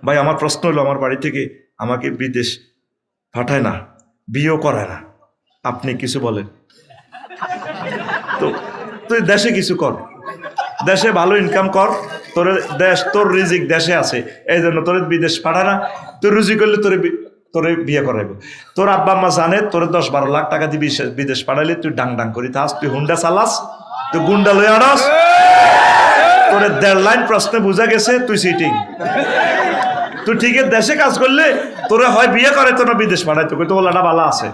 ভাই আমার প্রশ্ন হলো, আমার বাড়ি থেকে আমাকে বিদেশ পাঠায় না, বিয়েও করায় না, আপনি কিছু বলেন তো? তুই দেশে কিছু কর, দেশে ভালো ইনকাম কর, তোর দেশ, তোর রিজিক দেশে আছে, এই জন্য তোর বিদেশ পাঠায় না। তুই রুজি করলে তোরে বিয়ে করাইব। তোর আব্বা আম্মা জানে তোর 10-12 লাখ টাকা দিবি বিদেশ পাঠাইলে তুই ডাং ডাং করি থাস, তুই হুন্ডা চালাস, তুই গুন্ডা লই আনাস, তোর 1.5 লাইন প্রশ্নে বুঝা গেছে তুই সিটিং। তুই ঠিকই দেশে কাজ করলে তোরে হয় বিয়ে করে, তোর বিদেশ পাঠাইতো, কিন্তু ওলাটা ভালো আছে।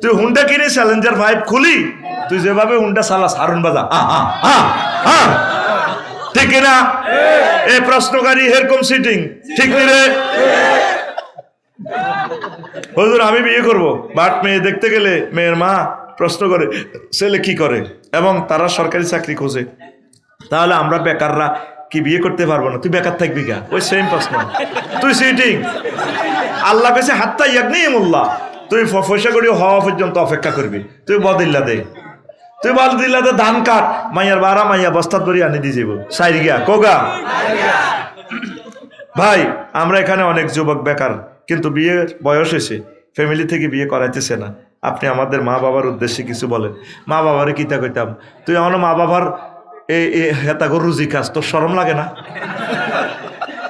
তুই হুন্ডা কিনে চ্যালেঞ্জার 5 খুলি, তুই যেভাবে হুন্ডা চালাস হারুন বাজা, ঠিক না? এই প্রশ্নকারী এরকম সিটিং ঠিক নেই রে? হুজুর আমি বিয়ে করব, বাট মেয়ে দেখতে গেলে মেয়ের মা প্রশ্ন করে ছেলে কি করে, এবং তারা সরকারি চাকরি খোঁজে, তাহলে আমরা বেকাররা কি বিয়ে করতে পারবো না? তুই বেকার থাকবি কা? ওই সেম প্রশ্ন, তুই সিটিং। আল্লাহ কাছে হাত্তা ইয়াগনিহিমুল্লাহ, তুই পয়সা করি হওয়া পর্যন্ত অপেক্ষা করবি। তুই বদিল্লা দে, তুই বদিল্লা দে, ধান কাট, মাইয়ার বারা মাইয়া বস্তাত ভরি আনি দিয়ে যাবো সাইড গিয়া কোগা। ভাই আমরা এখানে অনেক যুবক বেকার, কিন্তু বিয়ের বয়স হয়েছে, ফ্যামিলি থেকে বিয়ে করাইতেছে না। আপনি আমাদের মা বাবার উদ্দেশ্যে কিছু বলেন। মা বাবারে কিতা কইতাম, তুই আমার মা বাবার এই হেতাগর রুজি খাস, তোর শরম লাগে না?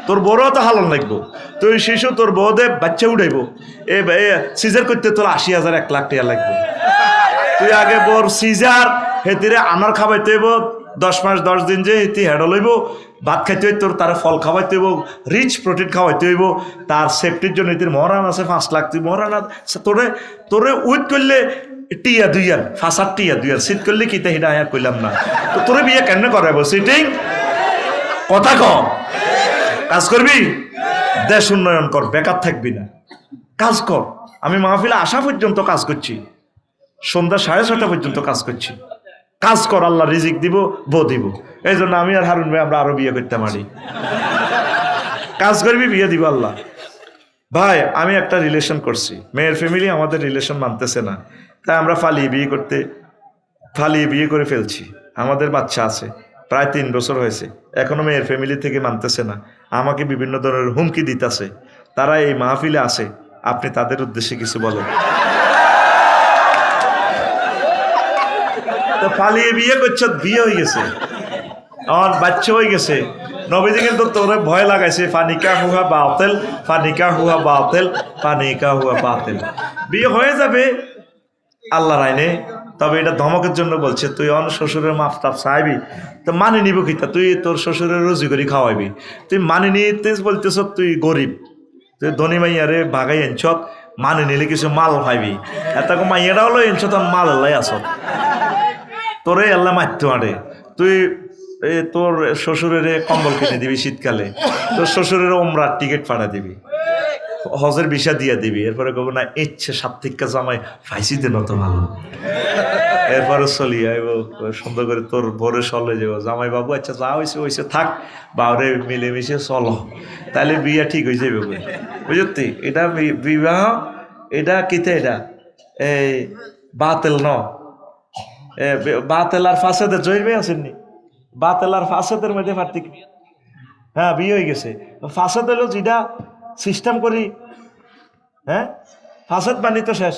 তোর বড় তো হালন লাগবো, তুই শিশু তোর বউদে বাচ্চা উঠাইব, সিজার করতে তোর 80,000 1 লাখ টাকা লাগবে। তুই আগে বর সিজার হেতিরে আনার খাওয়াইতে হইব, 10 মাস 10 দিন যে হেতি হেড লইব, ভাত খাইতে হইব, তোর তার ফল খাওয়াইতে হইব, রিচ প্রোটিন খাওয়াইতে হইব, তার সেফটির জন্য এটির মহারান আছে 5 লাখ। তুই মহারান তোরে উইথ করলে টিয়া 2 ফাঁসার টিয়া 2 শীত করলে কিতা হিটা আয়া কইলাম না তো, তোরে বিয়ে কেন করাবো? সিটিং কথা কম, কাজ করবি, দেশ উন্নয়ন কর, বেকার থাকবি না, কাজ কর। আমি মাহফিলে আসা পর্যন্ত কাজ করছি, সন্ধ্যা 6:30 পর্যন্ত কাজ করছি। কাজ কর, আল্লাহ রিজিক দিব, বউ দিব। এই জন্য আমি আর হারুন ভাই আমরা আরো বিয়ে করতে পারি। কাজ করবি, বিয়ে দিব আল্লাহ। ভাই আমি একটা রিলেশন করছি, মেয়ের ফ্যামিলি আমাদের রিলেশন মানতেছে না, তাই আমরা ফালিয়ে বিয়ে করে ফেলছি। আমাদের বাচ্চা আছে, প্রায় 3 বছর হয়েছে, এখনো মেয়ের ফ্যামিলি থেকে মানতেছে না, আমাকে বিভিন্ন ধরনের হুমকি দিতেছে। তারা এই মাহফিলে আসে, আপনি তাদের উদ্দেশ্যে কিছু বলেন। তো পালিয়ে বিয়ে করছ, বিয়ে হয়ে গেছে, আমার বাচ্চা হয়ে গেছে। নবীজি কিন্তু তোরে ভয় লাগাইছে, ফানিকা হুয়া বাতিল, ফানিকা হুয়া বাতিল, ফানিকা হুয়া বাতিল। বিয়ে হয়ে যাবে আল্লাহর আইনে, তবে এটা ধমকের জন্য বলছে। তুই অন শ্বশুরের মাফ টাফ চাইবি তো মানে নিব কিতা? তুই তোর শ্বশুরের রুজি করে খাওয়াইবি, তুই মানে নিতে বলতেছ তুই গরিব, তুই ধনী মাইয়ারে ভাগাই এনছ, মানে নিলে কিছু মাল পাইবি, এত মাইয়াটা হলো এনছ, তোর মাল আল্লাহ আস, তোরে আল্লাহ মারতে আরে। তুই তোর শ্বশুরের কম্বল কিনে দিবি শীতকালে, তোর শ্বশুরের ওমরার টিকিট পাঠা দিবি, হজের ভিসা দিয়ে দিবি, এরপরে কব না ইচ্ছে সাত্বিকা জামাই ফাইসি দেন তো ভালো, এরপরে চলি আইব সুন্দর করে তোর ভোরে চলে যাবো, জামাই বাবু আচ্ছা যা হয়েছে থাক, বাউরে মিলেমিশে চলো, তাহলে বিয়া ঠিক হয়ে যাবে। বুঝতি? এটা বিবাহ, এটা কিতে, এটা এই বাতেল ন, বাতেল আর ফাসাদের জয়ের ভাই আসেননি, বাতেল আর ফাসাদের মধ্যে পার্থক্য। হ্যাঁ বিয়ে হয়ে গেছে, ফাসাদ হলো যেটা সিস্টেম করি, হ্যাঁ ফাসাদ মানি তো শেষ।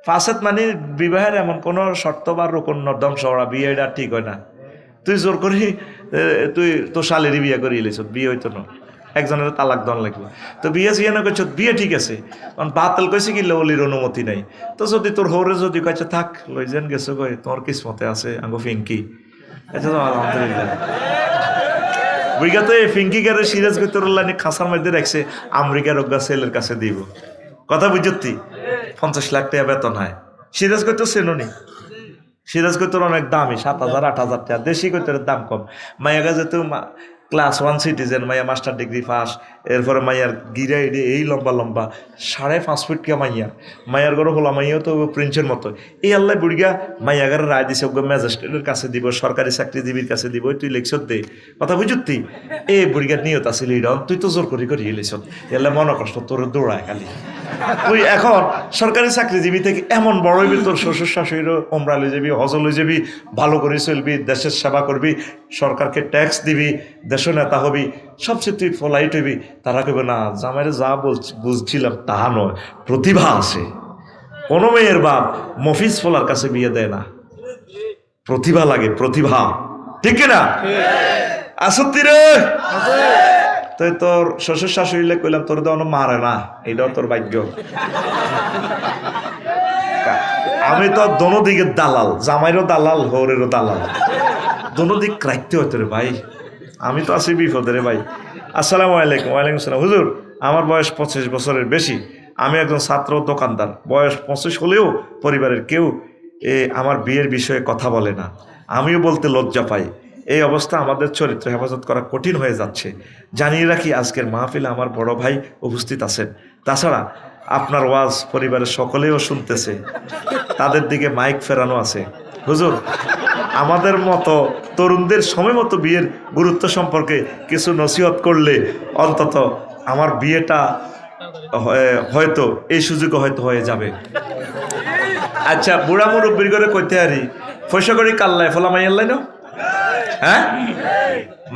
ফাসাদ মানি বিবাহের এমন কোনো শর্ত বা রোকন ধ্বংস করা, বিয়ে এটা ঠিক হয় না। তুই জোর করি তুই তো শালেরই বিয়ে করে এলেছ, বিয়ে হইতো না, একজনের তালাক দন লাগবে। তো বিয়ে জিয়ে না করছ, বিয়ে ঠিক আছে, কারণ বাতিল কইছে কি ললির অনুমতি নাই। তো যদি তোর হরে যদি কইছে থাক লই যেন গেছো কই, তোমার কিসমতে আছে আঙ্গো ফিঙ্কি, আচ্ছা তো আলহামদুলিল্লাহ। বুঝিগাতে ফিঙ্কি গারে সিরাজ গতরুল্লাহ খাসার মধ্যে রাখছে, আমেরিকার অজ্ঞা ছেলের কাছে দিব। কথা বুঝতি? 50 লাখ টাকা বেতন হয়। সিরাজ গত চেননি, সিরাজ গতর অনেক দামি, 7,000 8,000 টাকা। দেশি গতরের দাম কম। মাইয়া গাছে তো ক্লাস 1 সিটিজেন, মাইয়া মাস্টার ডিগ্রি পাস, এরপরে মাইয়ার গিরা এডে এই লম্বা লম্বা 5.5 ফুট কে মাইয়ার ঘরে হলো, মাইয়াও তো প্রিন্সের মতো। এই আল্লাহ বুড়িগা মাইয়াগারে রায় দিছে, ম্যাজিস্ট্রেটের কাছে দিব, সরকারি চাকরিজীবীর কাছে দিব, তুই লেখছত দে। কথা বুঝতি? এই বুড়িগার নিয়ত আছিল, তুই তো জোর করি এলেছ, এলে মনে কষ্ট তোর দৌড়ায় খালি। তুই এখন সরকারি চাকরিজীবী থেকে এমন বড় হইবি, তোর শ্বশুর শাশুড়িরও ওমরা লই যাবি, হজ লই যাবি, ভালো করে চলবি, দেশের সেবা করবি, সরকারকে ট্যাক্স দিবি, দেশের নেতা হবি, সবচেয়ে তুই ফলাইট হইবি। তারা কইবে না, জামাইরে যা বুঝছিলাম তা নয়, প্রতিভা আছে। কোনো মেয়ের বাপ মফিজ ফলার কাছে বিয়ে দেয় না, প্রতিভা লাগে, প্রতিভা। ঠিক কিনা? আসত্তি রে, তাই তোর শ্বশুর শাশুড়িলে কইলাম তোর তো মারে না, এটাও তোর ভাগ্য। আমি তো দোনো দিকে দালাল, জামাইরও দালাল, হৌরেরও দালাল, দোনো দিক রাখতে হতো রে ভাই। আমি তো আছি বিপদে রে ভাই। আসসালামু আলাইকুম। ওয়ালাইকুম আসসালাম। হুজুর, আমার বয়স 25 বছরের বেশি, আমি একজন ছাত্র দোকানদার। বয়স 25 হলেও পরিবারের কেউ আমার বিয়ের বিষয়ে কথা বলে না, আমিও বলতে লজ্জা পাই। এই অবস্থা আমাদের চরিত্র হেফাজত করা কঠিন হয়ে যাচ্ছে। জানিয়ে রাখি, আজকের মাহফিলে আমার বড় ভাই উপস্থিত আছেন। তাছাড়া আপনার ওয়াজ পরিবারের সকলেও শুনতেছে, তাদের দিকে মাইক ফেরানো আছে। হুজুর, আমাদের মতো তরুণদের সময় মতো বিয়ের গুরুত্ব সম্পর্কে কিছু নসিহত করলে অন্তত আমার বিয়েটা হয়তো এই সুযোগে হয়তো হয়ে যাবে। আচ্ছা, বুড়া মুরব্বীর করে কইতে হারি, পয়সা করি কাল্লায় ফলা মাইয়াল্লাই না? হ্যাঁ,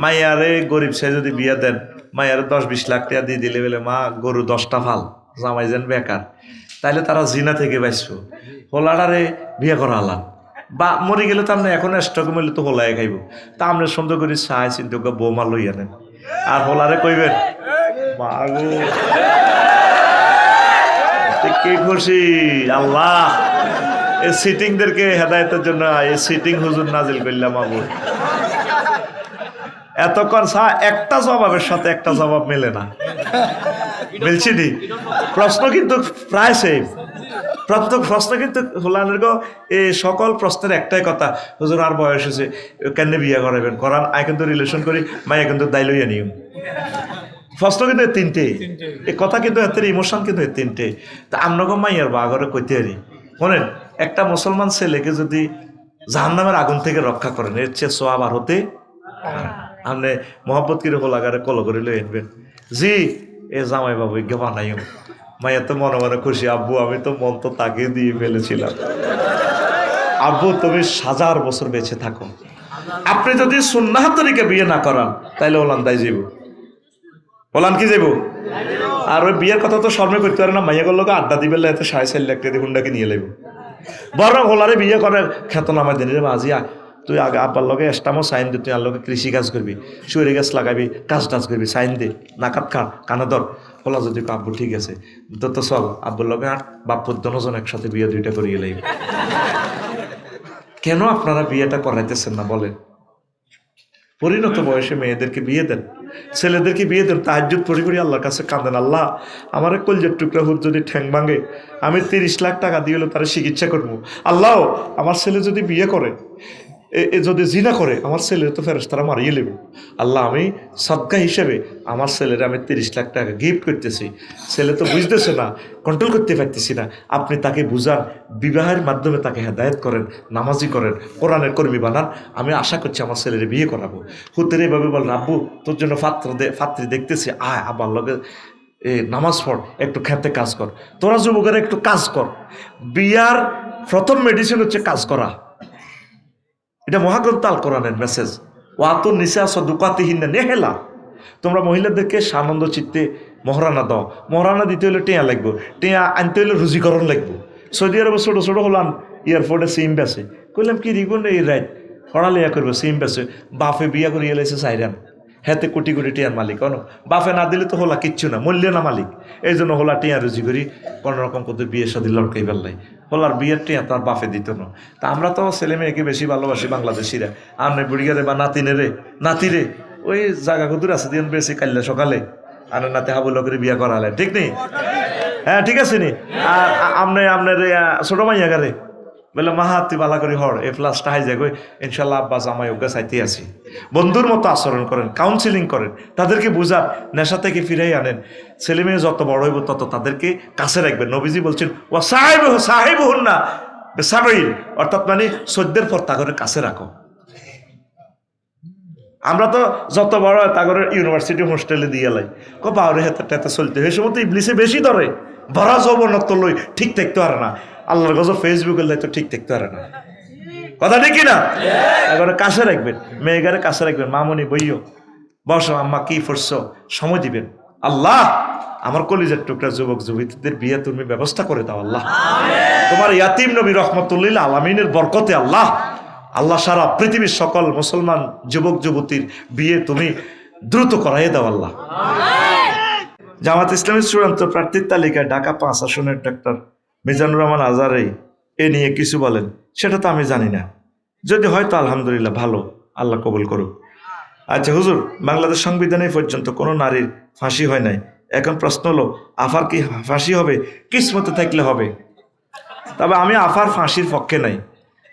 মাইয়ারে গরিব সে যদি বিয়ে দেন, মাইয়ারে 10-20 লাখ টাকা দিয়ে দিলে বলে মা গরু 10টা ফাল, জামাই যেন বেকার, তাইলে তারা জিনা থেকে বাঁচবো। হোলাডারে বিয়ে করা আলাম, বা মরে গেলে তো আমরা এখন স্টক মিলে তো হোলায় খাইব। তা আমরা সুন্দর করে চাই চিন্তা বৌমা লইয়া নেন, আর হোলারে কইবেন মা গো কি খুশি আল্লাহ, এই সিটিংদেরকে হেদায়তের জন্য এই সিটিং হুজুর নাজিল করলাম। আবু এতক্ষণ একটা জবাবের সাথে একটা জবাব মেলে না, মিলছি নি? প্রশ্ন কিন্তু প্রায় সেম, প্রত্যেক প্রশ্ন কিন্তু হোলানের গো এই সকল প্রশ্নের একটাই কথা, হুজুর আর বয়স হয়েছে, কেন বিয়ে করাবেন? করান, আই কিন্তু রিলেশন করি, মাইয়া কিন্তু দায় লইয়া নিও। প্রশ্ন কিন্তু তিনটে, এই কথা কিন্তু এর ইমোশন কিন্তু তিনটে। তা আপনাকে মাইয়ার বাঘরে কইতে হারি, শোনেন, একটা মুসলমান ছেলেকে যদি জাহান্নামের আগুন থেকে রক্ষা করেন, এর চেয়ে সোয়াব আর হতে আপনি মোহাম্মত কিরে হোলাগারে কল করে লই আনবেন। জি এ জামাই বাবু গে বানাইও। মাইয়া তো মনে মনে খুশি, আব্বু আমি তো মন তো তাকে দিয়ে ফেলেছিলাম, আব্বু তুমি 1000 বছর বেঁচে থাকো। আপনি যদি সুন্নাহ তরিকে বিয়ে না করান তাইলে ওলান দায় যাইব, ওলান কি যাইব। আর ওই বিয়ের কথা তো শর্মে করতে পারে না, মাইয়া করলো আড্ডা দিবে এতে 4.5 লাখ টাকা হুন্ডাকে নিয়ে লাগবে। বরং হোলারে বিয়ে করে খ্যাতনামা দিন রে মাঝিয়া, তুই আগে আব্বার লগে এস্টামো সাইন দে, তুই আর লগে কৃষি কাজ করবি, সুরে গাছ লাগাবি, কাজ টাজ করবি, সাইন দে, নাকাত খা কানে ধর। হোলা যদি আব্বু ঠিক আছে তো চল আব্বুর লগে আর বাপুর দনজন একসাথে বিয়ে 2টা করিয়ে লাগবে। কেন আপনারা বিয়েটা করাইতেছেন না বলেন? পরিণত বয়সে মেয়েদেরকে বিয়ে দেন, ছেলেদেরকে বিয়ে দেন, তাহাজ্জুদ পড়ি করি আল্লাহর কাছে কাঁদেন, আল্লাহ আমার কলজের টুকরা হুদ যদি ঠ্যাং ভাঙে, আমি 30 লাখ টাকা দিয়ে হলে তারা চিকিৎসা করবো। আল্লাহ আমার ছেলে যদি বিয়ে করে, যদি জিনা করে, আমার ছেলের তো ফেরেশতারা মারিয়ে নেব। আল্লাহ আমি সদকা হিসেবে আমার ছেলের আমি 30 লাখ টাকা গিফট করতেছি। ছেলে তো বুঝতেছে না, কন্ট্রোল করতে পারতেছি না, আপনি তাকে বুঝান, বিবাহের মাধ্যমে তাকে হেদায়েত করেন, নামাজি করেন, কোরআনের কর্মী বানান। আমি আশা করছি আমার ছেলের বিয়ে করাবো। হুতের এইভাবে বলেন, আব্বু তোর জন্য পাত্রী দেখতেছি, আয় আবার লগে নামাজ পড়, একটু খেতে কাজ কর, তোরা যুবকেরা একটু কাজ কর। বিয়ার প্রথম মেডিসিন হচ্ছে কাজ করা। এটা মহাগ্রন্থ আল কোরআনের মেসেজ। ওয়াতো নিসা সদুকাতিহীন নেহেলা, তোমরা মহিলাদেরকে সানন্দ চিত্তে মহারানা দাও। মহারানা দিতে হলে টেয়া লাগবো, টেয়া আনতে হলে রুজিকরণ লাগবো। সৌদি আরবে ছোটো ছোটো হলাম এয়ারপোর্টে সিম বেছে, কইলাম কি রিগুন এই রাইট পড়ালেয়া করবো, সিম বেছে বাফে বিয়া করে এলাইছে সাইরান, হেতে কোটি কোটি টিয়ার মালিক। কোনো বাফে না দিলে তো হোলা কিচ্ছু না, মূল্য না মালিক। এই জন্য হোলা টিয়া রুজি করি কোনো রকম কত বিয়ে সাদি লড়কাই বেললাই, হোলার বিয়ের টিয়া তার বাফে দিত না। তা আমরা তো ছেলে মেয়েকে বেশি ভালোবাসি বাংলাদেশিরা। আপনি বুড়িয়ারে বা নাতিরে ওই জায়গা কদুর আছে দিন বেশি কাল্লা সকালে আর নাতে হাবুল করে বিয়ে করালে, ঠিক নেই? হ্যাঁ ঠিক আছে নি। আর আপনার ছোট মাইয়া গারে বলে মাহা তুই বালা করি হর এ প্লাসটা হাই যাগো, ইনশাল্লাহ আব্বা জামাই অজ্ঞা চাইতে আছি। বন্ধুর মতো আচরণ করেন, কাউন্সিলিং করেন, তাদেরকে বুঝান, নেশা থেকে ফিরাই আনেন। ছেলে মেয়ে যত বড় হইব তত তাদেরকে কাছে রাখবেন। নবীজি বলছেন ও সাহেব হন না বেসাবইল, অর্থাৎ মানে সদ্যের পর তাদের কাছে রাখো। আমরা তো যত বড় তাগর ইউনিভার্সিটি হোস্টেলে দিয়ে লাই বাউরে হেতে চলতে এই সময় তো ইবলিসে বেশি ধরে ভরা যৌবনত লই ঠিক থাকতে পারে না। আল্লাহর গজব ফেসবুকের লাই তো ঠিক থাকতে পারে না। কথা ঠিক না? এখন কাছে রাখবেন, মেয়েগারে কাছে রাখবেন, মামনি বইও বসো, আম্মা কি করছো, সময় দিবেন। আল্লাহ আমার কলিজার টুকরা যুবক যুবতীদের বিয়ে তুমি ব্যবস্থা করে দাও আল্লাহ। তোমার ইয়াতিম নবী রহমতুল্লিল আলামিনের বরকতে আল্লাহ, আল্লাহ সারা পৃথিবীর সকল মুসলমান যুবক যুবতীর বিয়ে তুমি দ্রুত করাইয়ে দাও আল্লাহ। জামাত ইসলামের চূড়ান্ত প্রার্থীর তালিকায় ঢাকা 5 আসনের ডাক্তার মিজানুর রহমান আজারে এ নিয়ে কিছু বলেন, সেটা তো আমি জানি না। যদি হয়তো আলহামদুলিল্লাহ, ভালো, আল্লাহ কবুল করুক। আচ্ছা হুজুর, বাংলাদেশ সংবিধানে পর্যন্ত কোনো নারীর ফাঁসি হয় নাই, এখন প্রশ্ন হলো আফার কি ফাঁসি হবে? কিসমতে থাকলে হবে। তবে আমি আফার ফাঁসির পক্ষে নাই।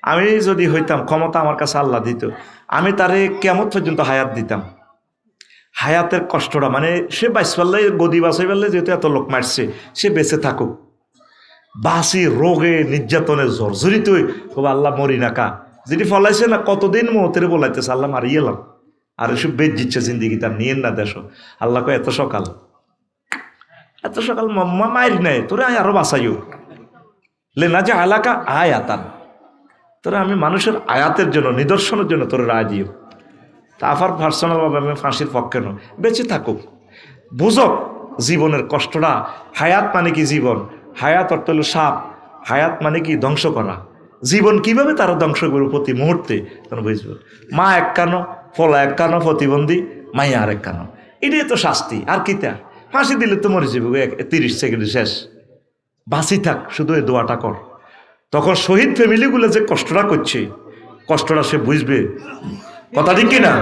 আমি যদি হইতাম, ক্ষমতা আমার কাছে আল্লাহ দিত, আমি তারে কিয়ামত পর্যন্ত হায়াত দিতাম। হায়াতের কষ্টটা মানে সে বাইশ পারলে গদি বাঁচাই পারলে, যেহেতু এত লোক মারছে, সে বেঁচে থাকুক। বাসি রোগে নির্যাতনে জর্জরিত খুব আল্লাহ মরি না কা, যেটি ফলাইছে না কতদিন মতের বলাইতেছে আল্লাহ মারি এলাম, আর এসব বেচ দিচ্ছে জিন্দিগি তার নিয়েন না দেশ। আল্লাহ কয় এত সকাল মাম্মা মায়ের নেয় তোরে আয় আরো বাঁচাইও লে না যে এলাকা আয় আতান, তোরা আমি মানুষের আয়াতের জন্য নিদর্শনের জন্য তোর রায় দিও। তা আফার পার্সোনালভাবে আমি ফাঁসির পক্ষে নয়, বেঁচে থাকুক, বুঝক জীবনের কষ্টটা। হায়াত মানে কি জীবন, হায়াত অর্থ হলো সাপ, হায়াত মানে কি ধ্বংস করা। জীবন কিভাবে তারা ধ্বংস করবে প্রতি মুহূর্তে তখন বুঝবে। মা এক কানো, ফলা এক কানো, প্রতিবন্ধী মাইয়া আর এক কানো, এটাই তো শাস্তি। আর কি তা ফাঁসি দিলে তো মরে যাবে 30 সেকেন্ডে শেষ। বাঁচি থাক, শুধু এই দোয়াটা কর। তখন শহীদ ফ্যামিলিগুলো যে কষ্টটা করছে, কষ্টটা সে বুঝবে। কথা ঠিক কিনা?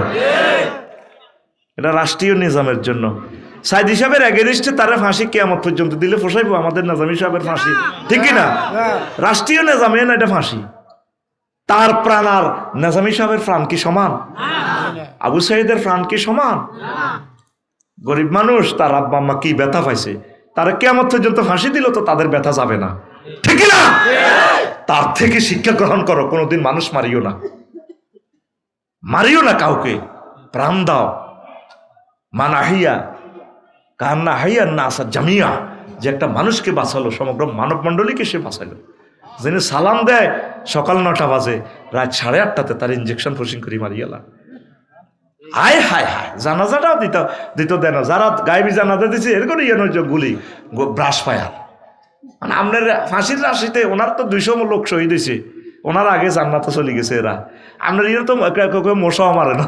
এটা রাষ্ট্রীয় নিজামের জন্য। সাইদি সাহেবের এগেনিস্টে তারা ফাঁসি কিয়ামত পর্যন্ত দিলে ফসাইবো আমাদের নিজামী সাহেবের ফাঁসি, ঠিক কিনা? রাষ্ট্রীয় নিজামে না এটা ফাঁসি। তার প্রাণ আর নিজামী সাহেবের প্রাণ কি সমান? আবু সাইদের প্রাণ কি সমান? গরিব মানুষ, তার আব্বা আম্মা কি ব্যথা পাইছে, তারা কিয়ামত পর্যন্ত ফাঁসি দিল তো তাদের ব্যথা যাবে না, ঠিক না? তার থেকে শিক্ষা গ্রহণ করো, কোনোদিন মানুষ মারিও না, মারিও না কাউকে, প্রাণ দাও। মানাহিয়া কান্না হাইয়া না আসা জামিয়া, যে একটা মানুষকে বাঁচালো, সমগ্র মানব মণ্ডলীকে সে বাঁচালো। যিনি সালাম দেয় সকাল 9টা বাজে, রাত 8:30টাতে তার ইঞ্জেকশন ফসিং করি মারিয়ালা। হায় হায় হায়, জানাজাটাও দিত দেন, যারা গায়েবী জানাজা দিচ্ছে এর করে গুলি ব্রাশ ফায়ার। মানে আপনার ফাঁসির রাশিতে ওনার তো 200 লোক শহীদ হয়েছে, ওনার আগে জান্নাতে চলে গেছে এরা। আপনার ইয়ে তো মশাও মারে না,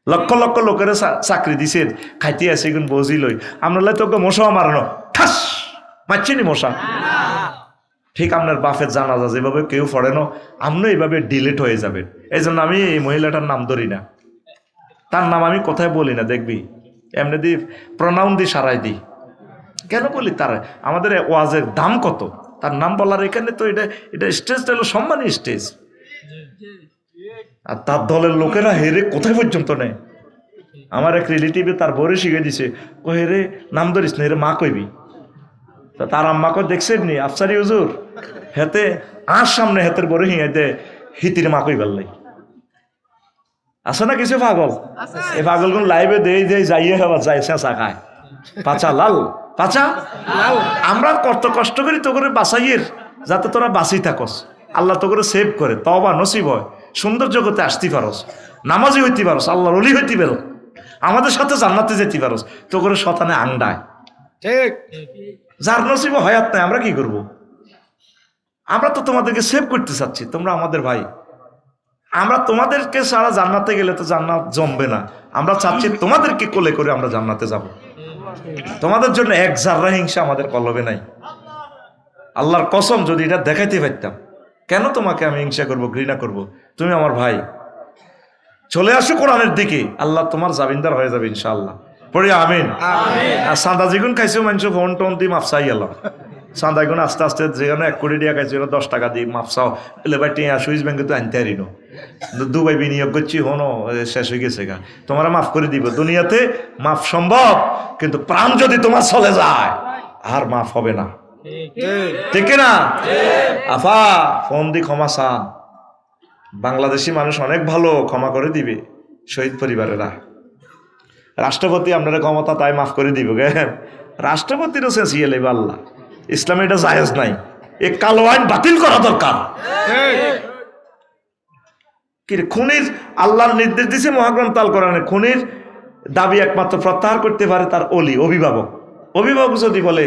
লক্ষ লক্ষ লোকের চাকরি দিছেন, খাইতে আছে এখন বজি লই, আপনার তোকে মশাও মারানো, ঠাস মারছেনি মশা। ঠিক আপনার বাপের জানাজা যেভাবে কেউ পড়ে না, আপনি এইভাবে ডিলেট হয়ে যাবেন। এই জন্য আমি এই মহিলাটার নাম ধরি না, তার নাম আমি কোথায় বলি না, দেখবি এমনি দি প্রনাউন দি সারাই দিই। কেন বলি? তার আমাদের ওয়াজের দাম কত, তার নাম বলার এখানে তো এটা স্টেজটা হলো সম্মানী স্টেজ। আর তার দলের লোকেরা হেরে কোথায় পর্যন্ত নেয়। আমার এক রিলেটিভে তার বরে শিখে দিছে, ও হেরে নাম ধরিস না, হেরে মা কইবি। তা তার আম্মাকে দেখছেন নি আফসারি হুজুর, হেতে আর সামনে হেতের বরে হিঁয়াতে হিতির মা কই পারলাই। আছে না কিছু পাগল, এই পাগলগুলো লাইভে দেই যাইয়ে হবার যায় চেঁচা খায়, পাচা লাল পাচা লাল। আমরা কত কষ্ট করি তো করে বাঁচাইয়ের, যাতে তোরা বাঁচি থাকস, আল্লাহ তো করে সেভ করে, তওবা নসিব হয়, সুন্দর জগতে আসতে পারস, নামাজি হইতে পারস, আল্লাহর ওলি হইতে পারো, আমাদের সাথে জান্নাতে যেতে পারস, তো করে শতানে আন্ডায়। ঠিক, যার নসিব হয়াত নাই, আমরা কি করব? আমরা তো তোমাদেরকে সেভ করতে চাচ্ছি, তোমরা আমাদের ভাই। আমরা তোমাদেরকে সারা জান্নাতে গেলে তো জান্নাত জমবে না, আমরা চাচ্ছি তোমাদেরকে কোলে করে আমরা জান্নাতে যাব। তোমাদের জন্য এক জাররা হিংসা আমাদের কলবে নাই। আল্লাহর কসম, যদি এটা দেখাইতে পারতাম, কেন তোমাকে আমি হিংসা করব, ঘৃণা করব? তুমি আমার ভাই। চলে আসো কোরআনের দিকে, আল্লাহ তোমার জামিনদার হয়ে যাবে ইনশাআল্লাহ। পড়ি আমিন। আর সাদা যেগুন খাইছো মানুষ ফোন টোন দিয়ে মাফসাই এলাম, সাদা গুণ আস্তে আস্তে যেখানে 1 কোটি টাকা খাইছো 10 টাকা দিয়ে মাফসাও এলে ভাই টিয়া সুইচ ব্যাংকে তো আনতে হারিনো, দুবাই বিনিয়োগ করছি, হনো শেষ হয়ে গেছে গা, তোমরা মাফ করে দিব। দুনিয়াতে মাফ সম্ভব, কিন্তু প্রাণ যদি তোমার চলে যায় আর মাফ হবে না, ঠিক না? আফা ফোন দি ক্ষমা চান, বাংলাদেশি মানুষ অনেক ভালো, ক্ষমা করে দিবে। শহীদ পরিবারেরা। রাষ্ট্রপতি আপনারা ক্ষমতা তাই মাফ করে দিব গে, রাষ্ট্রপতিরও চেঁচিয়ে লেবে আল্লাহ। ইসলামে এটা জায়েজ নাই, এ কালো আইন বাতিল করা দরকার। কি রে, খুনির আল্লাহর নির্দেশ দিছে মহাগ্রন্থ আল কোরআনে, খুনির দাবি একমাত্র প্রত্যাহার করতে পারে তার অলি, অভিভাবক। অভিভাবক যদি বলে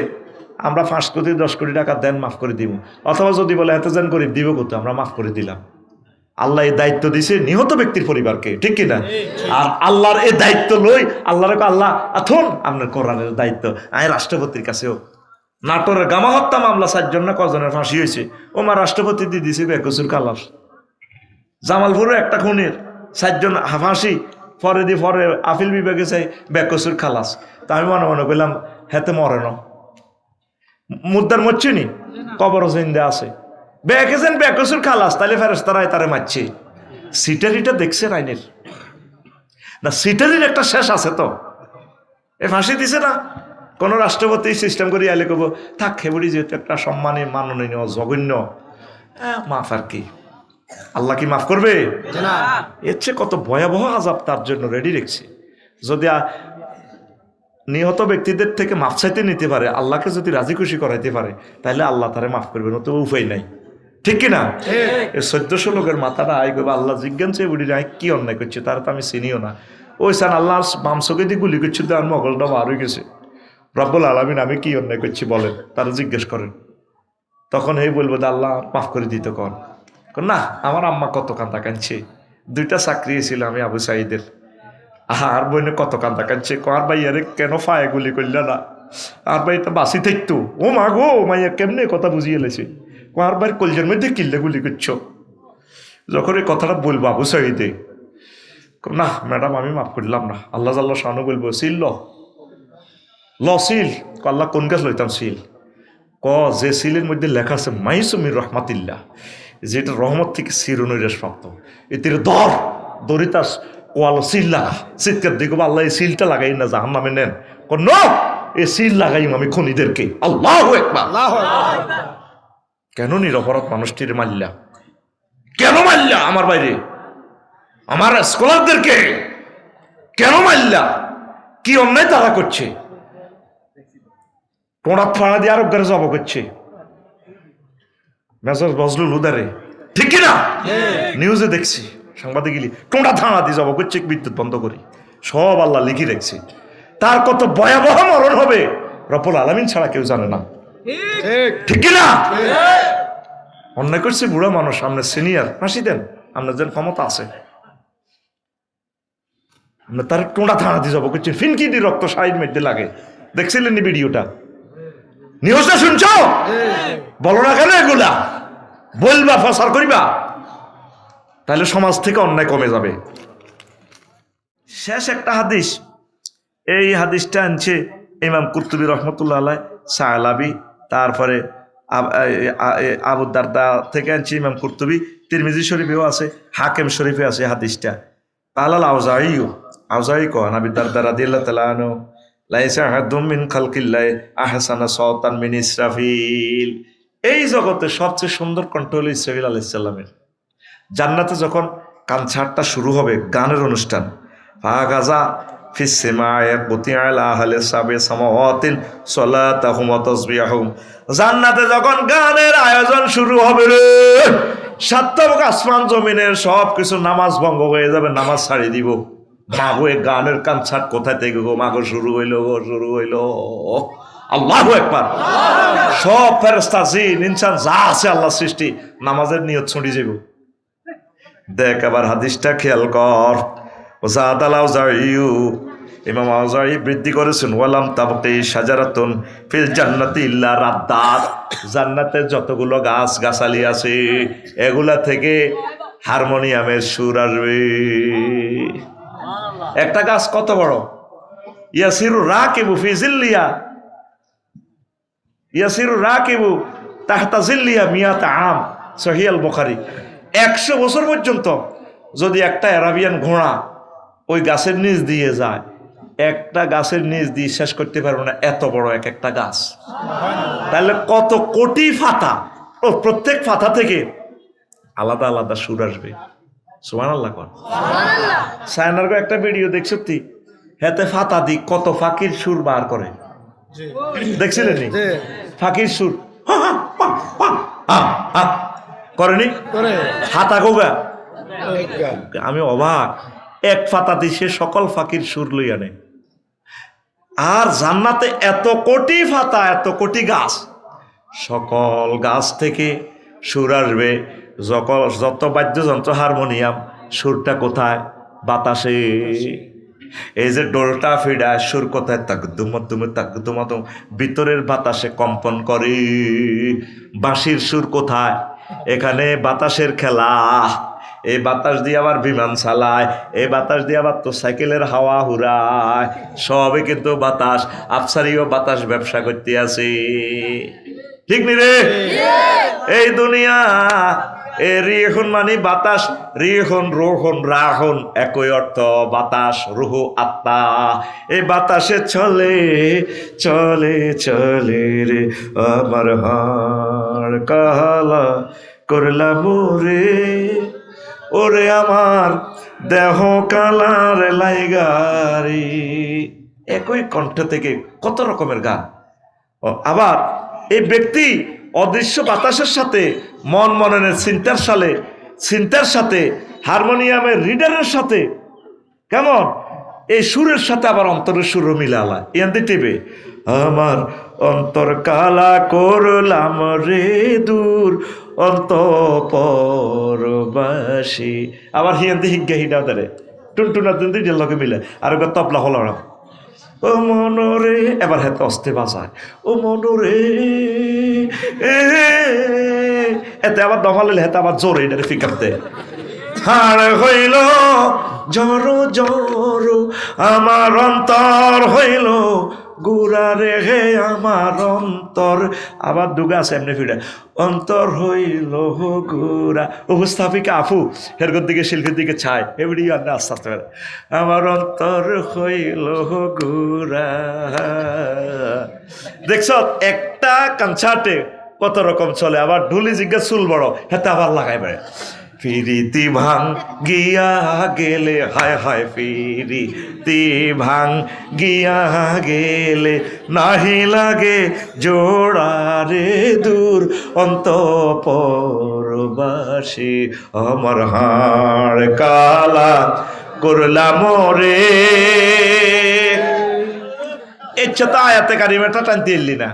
আমরা 5 কোটি 10 কোটি টাকা দেন মাফ করে দিব, অথবা যদি বলে এত জন গরিব দিব কত, আমরা মাফ করে দিলাম। আল্লাহ এই দায়িত্ব দিছে নিহত ব্যক্তির পরিবারকে, ঠিক কিনা? আর আল্লাহর এই দায়িত্ব লই, আল্লাহর আল্লাহ আথুন আপনার কোরআনের দায়িত্ব আমি রাষ্ট্রপতির কাছেও। নাটোরের গামা হত্যা মামলা 4 জন না কজনের ফাঁসি হয়েছে, ও মা রাষ্ট্রপতি দিয়ে দিছে বেকসুর কালার। জামালপুরে একটা খুনের 4 জন ফাঁসি, পরে আপিল বিভাগে চাই বেকসুর খালাস। তা আমি মনে মনে করলাম হেতে মরে না, মুদ্দার মরছে নি, কবর জিন্দা আছে, বেকেছেন বেকসুর খালাস, তাহলে ফেরেশতারাই তারে মারছে। সিটারিটা দেখছেন আইনের না, সিটারির একটা শেষ আছে তো। এ ফাঁসি দিছে না, কোন রাষ্ট্রপতি সিস্টেম করে আইলে কব থাক খেবুড়ি যেহেতু একটা সম্মানী মাননীয় জঘন্য মাফ। আর কি আল্লাহ কি মাফ করবে? এর চেয়ে কত ভয়াবহ আযাব তার জন্য রেডি রেখেছে। যদি নিহত ব্যক্তিদের থেকে মাফ চাইতে নিতে পারে, আল্লাহকে যদি রাজি খুশি করাইতে পারে, তাহলে আল্লাহ তারে মাফ করবে, না তো উপায় নাই, ঠিক কিনা? এই 1400 লোকের মাথাটা আয় করবে, আল্লাহ জিজ্ঞান চেয়ে বুড়ি আয় কি অন্যায় করছে, তারা তো আমি চিনিও না। ওই সান আল্লাহ বাম চোখে দিয়ে গুলি করছে, তার মগলটা বার হয়ে গেছে। রব্বুল আলামিন আমি কি অন্যায় করছি বলেন, তারা জিজ্ঞেস করেন। তখন এই বলবো যে আল্লাহ মাফ করে দিতে কর না, আমার আম্মা কত কান্দা কাঁদছে, 2টা চাকরি ছিল আমি আবু সাইদের, আর বইনে কত কান্দা কাঁদছে, আর ভাইয়ারে কেন ফায়ে গুলি করলে না, আর ভাই এটা বাসি থাকতো, ও মা গো মাইয়া কেমনে কথা বুঝিয়ে এলেছে, আর ভাই কলজের মধ্যে কিল্লে গুলি করছো। যখন এই কথাটা বলবো আবু সাইদে, না ম্যাডাম আমি মাফ করলাম না, আল্লাহ আল্লাহ শানু বলবো সিল ল সিল, আল্লাহ কোন গাছ লইতাম সিল, যে সিলের মধ্যে লেখা আছে মাইসুমির রহমাতিল্লাহ, যেটা রহমত থেকে চিরনৈরাস প্রাপ্ত, এতে দরিতাস ওয়াল সিল লাগা, চিৎকার দেখবো আল্লাহ এই সিলটা লাগাই না জাহান নামে নেন, কোন এই সিল লাগাই আমি খনিদেরকে। আল্লাহু আকবার। কেন নিরপরাধ মানুষটির মাল্লা, কেন মাল্লা আমার বাইরে আমার স্কলারদেরকে, কেন মাল্লা, কি অন্যায় তারা করছে? টোড়া থানা দিয়ে আরব গারে জব করছে মেজর বজলুল হুদারে, ঠিক কিনা? নিউজে দেখছি সাংবাদিক টোড়া থানা দিয়ে জব করছে, বিদ্যুৎ বন্ধ করি, সব আল্লাহ লিখে রেখেছে। তার কত ভয়াবহ মরণ হবে রব্বুল আলামিন ছাড়া কেউ জানে না, ঠিক কিনা? অন্যায় করছে বুড়া মানুষ, সামনে সিনিয়র, ফাঁসি দেন, আপনার যেন ক্ষমতা আছে, তার টোড়া থানা দিয়ে জব করছে, ফিনকি দিয়ে রক্ত সাইড মধ্যে লাগে। দেখছিলেন ভিডিওটা, নিউজটা শুনছো? বলো না কেন এগুলা, বলবা ফসার করিবা, তাহলে সমাজ থেকে অন্যায় কমে যাবে। শেষ একটা হাদিস, এই হাদিসটা আনছে ইমাম কুরতুবী রহমতুল্লাহ আলাইহ, সালাবি, তারপরে আবু দারদা থেকে আনছে ইমাম কুরতুবী, তিরমিজি শরীফেও আছে, হাকিম শরীফে আছে হাদিসটা। কালাল আউজাই কন আবি দারদা রাদিয়াল্লাহু তাআলা আনহু লাইসা আহাদুম মিন খালকিল্লাহি আহসানা সাওতান মিন ইসরাফিল। এই জগতে সবচেয়ে সুন্দর কণ্ঠ হলো ইসরাফিল আলাইহিস সালামের। জান্নাতে যখন কানসার্টটা শুরু হবে, গানের অনুষ্ঠান, ফাগাজা ফিস সামায়ে কুতিআল আহলে সাবে সামাওয়াতিন সালাতাহুম ওয়া তাসবিহুম। জান্নাতে যখন গানের আয়োজন শুরু হবে রে, 7 আসমান জমিনের সব কিছু নামাজ ভঙ্গ হয়ে যাবে, নামাজ ছাড়িয়ে দিব। মাগো এই গানের কনসার্ট কোথায় থেকে গো মাগো শুরু হইলো, আল্লাহু আকবার। সব ফেরেশতা জিন ইনসান যা আছে আল্লাহ সৃষ্টি নামাজের নিয়ত ছুটি যাব। দেখ আবার হাদিসটা খেয়াল কর, ইমাম আউজাঈ বৃদ্ধি করেছেন, ওয়ালাম তাবকি শাজারাতুন ফিল জান্নাতি ইল্লা রাদ্দাত। জান্নাতে যতগুলো গাছ গাছালি আছে এগুলা থেকে হারমোনিয়ামের সুর আসবে। একটা গাছ কত বড়, ইয়াসিরু রাকিবু ফি জিল্লিয়া, ইয়াসিরু রাকিবু তাহতা জিল্লিয়া মিয়াতা আম, সহিহ আল বুখারী। 100 বছর পর্যন্ত যদি একটা আরাবিয়ান ঘোড়া ওই গাছের নিচ দিয়ে যায়, একটা গাছের নিচ দিয়ে শেষ করতে পারবো না, এত বড় এক একটা গাছ। তাহলে কত কোটি ফাতা, ও প্রত্যেক ফাতা থেকে আলাদা আলাদা সুর আসবে। সুবহানাল্লাহ কোন সায়নার একটা ভিডিও দেখছো তুই হেতে ফাতা দি কত ফাকির সুর বার করে দেখছিলেন নি ফাকির সুর করেনি হাতা গোগা আমি অবাক এক ফাতা দি সে সকল ফাকির সুর লই আনে আর জান্নাতে এত কোটি ফাতা এত কোটি গাছ সকল গাছ থেকে সুর আসবে যত বাদ্যযন্ত্র হারমোনিয়াম সুরটা কোথায় বাতাসে এই যে ডোলটা ফিডা সুর কোথায় তাকদুম ভিতরের বাতাসে কম্পন করে বাঁশির সুর কোথায় এখানে বাতাসের খেলা এই বাতাস দিয়ে আবার বিমান চালায় এই বাতাস দিয়ে আবার তো সাইকেলের হাওয়া হুরায় সবই কিন্তু বাতাস আফসারিও বাতাস ব্যবসা করতে আছে ঠিক নি রে এই দুনিয়া এ রিহন মানে বাতাস রিহন রোহন রাহন একই অর্থ বাতাস রুহ আত্মা এই বাতাসে চলে চলে চলে রে আমার হাড় কালা করলাম রে ওরে আমার দেহ কালার লাইগারি একই কণ্ঠ থেকে কত রকমের গান আবার এই ব্যক্তি অদৃশ্য বাতাসের সাথে মন মননের চিন্তার সাথে হারমোনিয়ামের রিডারের সাথে কেমন এই সুরের সাথে আবার অন্তরের সুরও মিলালা ইয়ান্দি টিপে আমার অন্তর কালা করলাম রে দূর অন্তঃপরবাসী আবার হিয়ান্দি হিজ্ঞা হিডা দারে টুনটুনা দিন লগে মিলে আর তবলা হল ও মনরে এবার হেতে অস্তে বাজায় ও মনরে এতে আবার দমালে হেতে আবার জোরে এটা ফিকার দেয় হাড় হইল জড় জড় আমার অন্তর হইল গুড়া রে হে আমার অন্তর আবার দুগা আছে এমনি ফিরে অন্তর হইল গুড়া উপস্থাপিকা আফু হেরগর দিকে শিল্পের দিকে ছায় এবারে আস্তে আস্তে পারে আমার অন্তর হইল গুড়া দেখছ একটা কনসার্টে কত রকম চলে আবার ঢুলি জিজ্ঞাস চুল বড় হেতে আবার লাগাই বেড়ে ফিরিতি ভাং গিয়া গেলে হায় হায় ফিরিতি ভাং গিয়া গেলে নাহি লাগে জোড়ারে দূর অন্তঃপরবাসী আমার হাড় কালা করলাম রে ইচ্ছা তো আয়াতে কারিমাটা টানতে এলি না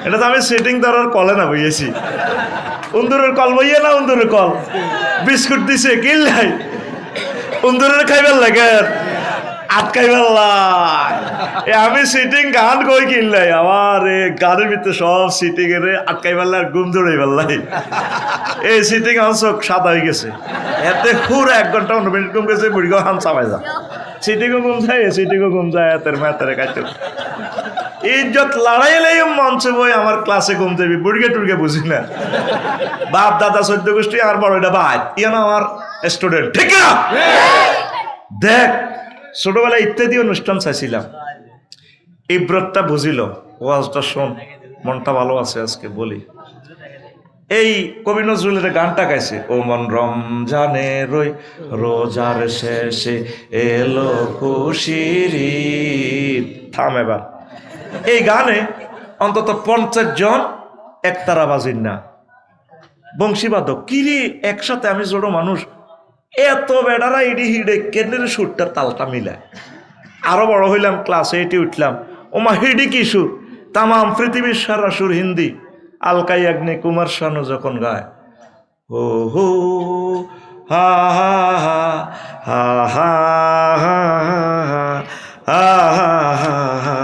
এটা তো আমি সেটিং ধরার কলে না বইয়েছি উন্দুরের কল বইয়ে না উন্দুরের কল বিস্কুট দিছে কিল্লাই উন্দুরের খাইবার লাগে আটকাইবার আমি সিটিং গান কই কিল্লাই আমার গানের ভিতরে সব সিটিং এর আটকাইবার আর ঘুম ধরে পারলাই এই সিটিং আমার চোখ সাদা হয়ে গেছে এতে খুর 1 ঘন্টা 15 মিনিট কম গেছে বুড়িগো হাম চাপাই যা সিটিংও ঘুম যায় এতের মেতের কাটতে ইজ্জত লড়াইলেই মঞ্চে বই আমার ক্লাসে ঘুম দেবি বুড়গে টুড়গে বুঝি না বাপ দাদা 14 গোষ্ঠী আর বড় এটা ভাই ইয়ে না আমার স্টুডেন্ট ঠিক না দেখ ছোটবেলায় ইত্যাদি অনুষ্ঠান চাইছিলাম ইব্রতটা বুঝিল ওয়াজটা শোন মনটা ভালো আছে আজকে বলি এই কবি নজরুলের গানটা গাইছে ও মন রমজানে রই রোজার শেষে এলো খুশির ঈদ থাম এবার এই গানে অন্তত 50 জন একতারা বাজির না বংশীবাদক কিরে একসাথে আমি ছোট মানুষ এত বেড়ারা ইডি হিডে কেন্দ্রের সুরটার তালটা মিলায় আরো বড় হইলাম ক্লাসে এটি উঠলাম ওমা হিডি কি সুর তামাম পৃথিবীর সারা সুর হিন্দি আলকাই আগ্নে কুমার শানু যখন গায় ও হো হা হা হা হা হা হা হা হা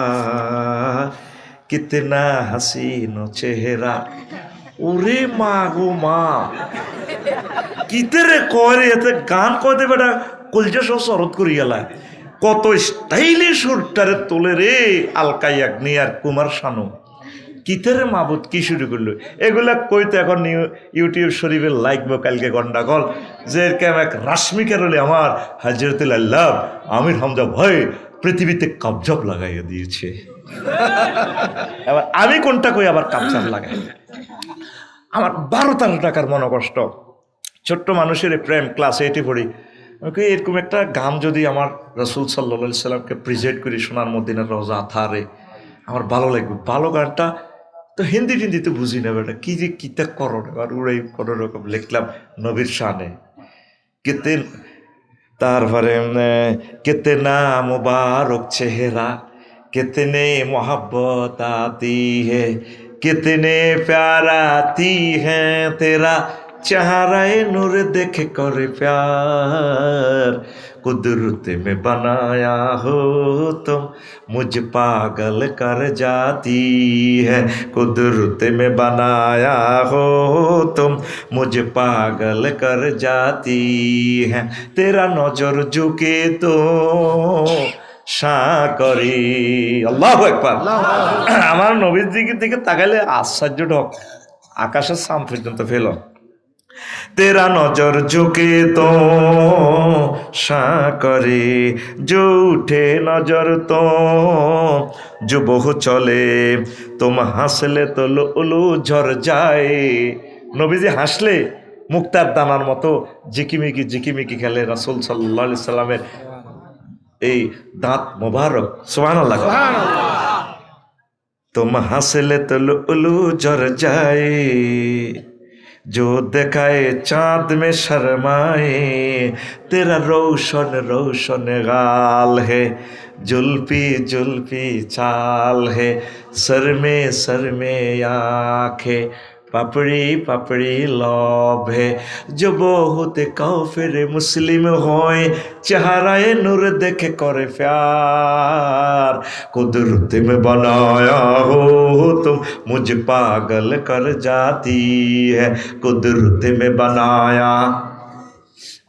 কিতনা হাসিন চেহারা ওরে মা গো মা কিতেরে কয় এতে গান কয় দে বেটা কলজা সহ শরৎ করি গেলা কত স্টাইলি সুরটারে তোলে রে আলকাই আগ্নি আর কুমার শানু কিতেরে মাবুদ কি শুরু করলো এগুলা কইতে এখন ইউটিউব শরীফের লাইকবো কালকে গন্ডাগল যে এক রাশ্মি কেরলে আমার হাজরতুল আল্লাহ আমির হামজা ভয় পৃথিবীতে কাবজাব লাগাইয়া দিয়েছে এবার আমি কোনটা কই আবার কাবজাব লাগাই আমার 12-13 টাকার মনোকষ্ট ছোট্ট মানুষের প্রেম, ক্লাস 8-এ পড়ি। আমাকে এরকম একটা গান যদি আমার রাসূল সাল্লাল্লাহু আলাইহি সাল্লামকে প্রেজেন্ট করি সোনার মদিনার রওজা আথারে, আমার ভালো লাগবে। ভালো গানটা তো হিন্দি টিন্দি তো বুঝি না, বেটা কি যে কিতা করো, আর উড়াই কোনো রকম লিখলাম নবীর শানে। কেতে তারপরে কিतना मुबारक चेहरा, कितने मोहब्बत आती है, कितने प्यारा आती है तेरा चेहरा नूर देख कर प्यार, कुदरत में बनाया हो तुम मुझ पागल कर जाती है, कुदरत में बनाया हो तुम मुझ पागल कर जाती है, तेरा नजर झुके तो সাকরি। আল্লাহু আকবার। আমার নবীর দিকে তাকাইলে আশ্চর্য ঢক, আকাশের সাম পর্যন্ত ফেল। तेरा नजर झुके तो साकरे, जो उठे नजर तो जो बहु चले, तुम হাসলে তো লুলু ঝর যায়। নবীজি হাসলে মুক্তার দানার মতো জিকিমিকি জিকিমিকি খেলে রাসূল সাল্লাল্লাহু আলাইহি সাল্লামের এই দাঁত মোবারক। সুবহানাল্লাহ। तुम हंसले तो लुलु झर जाए, जो दिखाए चांद में शर्माए, तेरा रोशन रोशन गाल है, जुल्फी जुल्फी चाल है, सर में आंखें, पापड़ी पापड़ी लौभ है, जो बहुत काफिर मुस्लिम होए, चेहराए नूर देखे करे प्यार, कुदरत में बनाया हो तुम मुझ पागल कर जाती है, कुदरत में बनाया।